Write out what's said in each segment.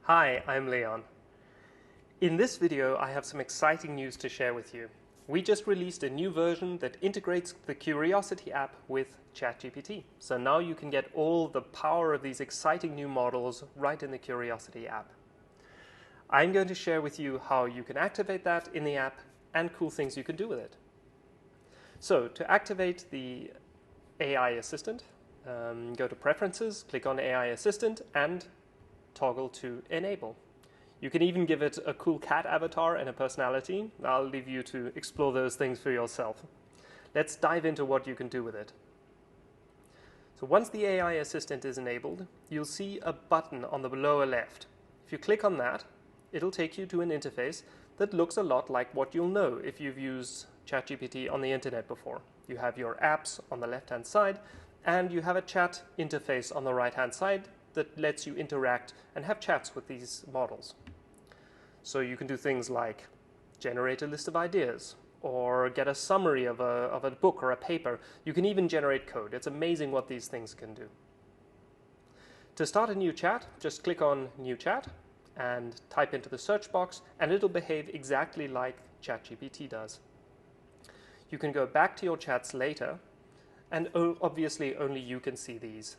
Hi, I'm Leon. In this video, I have some exciting news to share with you. We just released a new version that integrates the Curiosity app with ChatGPT. So now you can get all the power of these exciting new models right in the Curiosity app. I'm going to share with you how you can activate that in the app and cool things you can do with it. So to activate the AI Assistant, go to Preferences, click on AI Assistant and toggle to Enable. You can even give it a cool cat avatar and a personality. I'll leave you to explore those things for yourself. Let's dive into what you can do with it. So once the AI Assistant is enabled, you'll see a button on the lower left. If you click on that, it'll take you to an interface that looks a lot like what you'll know if you've used ChatGPT on the internet before. You have your apps on the left-hand side, and you have a chat interface on the right-hand side that lets you interact and have chats with these models. So you can do things like generate a list of ideas or get a summary of a book or a paper. You can even generate code. It's amazing what these things can do. To start a new chat, just click on New Chat and type into the search box, and it'll behave exactly like ChatGPT does. You can go back to your chats later, and obviously only you can see these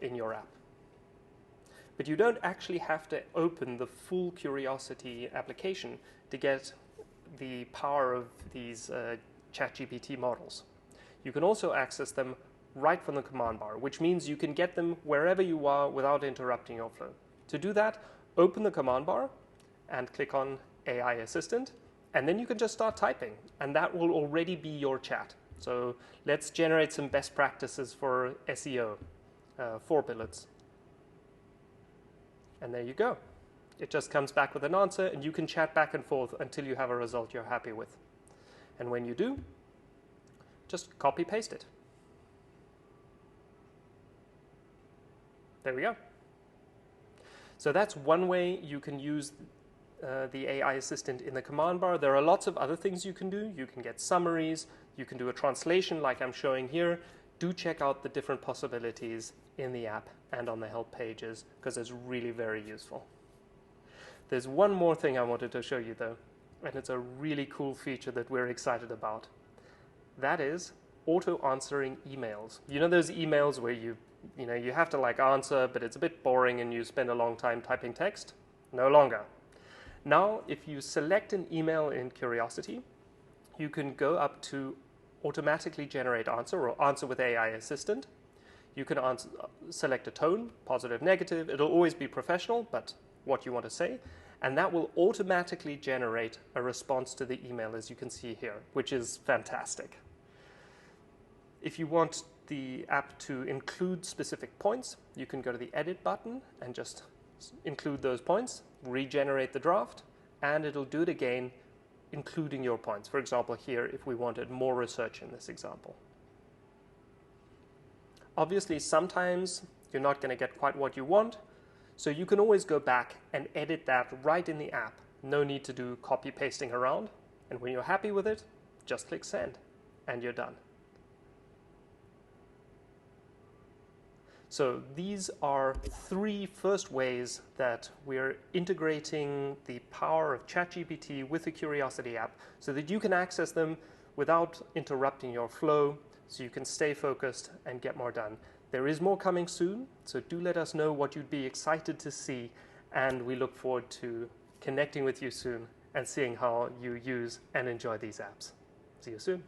in your app. But you don't actually have to open the full Curiosity application to get the power of these ChatGPT models. You can also access them right from the command bar, which means you can get them wherever you are without interrupting your flow. To do that, open the command bar and click on AI Assistant, and then you can just start typing, and that will already be your chat. So let's generate some best practices for SEO, 4 bullets. And there you go. It just comes back with an answer, and you can chat back and forth until you have a result you're happy with. And when you do, just copy paste it. There we go. So that's one way you can use the AI Assistant in the command bar. There are lots of other things you can do. You can get summaries, you can do a translation like I'm showing here. Do check out the different possibilities in the app and on the help pages, because it's really very useful. There's one more thing I wanted to show you though, and it's a really cool feature that we're excited about. That is auto-answering emails. You know those emails where you have to answer, but it's a bit boring and you spend a long time typing text? No longer. Now, if you select an email in Curiosity, you can go up to automatically generate answer or answer with AI Assistant. You can select a tone, positive, negative. It'll always be professional, but what you want to say. And that will automatically generate a response to the email, as you can see here, which is fantastic. If you want the app to include specific points, you can go to the Edit button and just include those points, regenerate the draft, and it'll do it again, including your points. For example, here, if we wanted more research in this example. Obviously, sometimes you're not going to get quite what you want, so you can always go back and edit that right in the app. No need to do copy pasting around. And when you're happy with it, just click send, and you're done. So these are 3 first ways that we're integrating the power of ChatGPT with the Curiosity app so that you can access them without interrupting your flow, so you can stay focused and get more done. There is more coming soon, so do let us know what you'd be excited to see, and we look forward to connecting with you soon and seeing how you use and enjoy these apps. See you soon.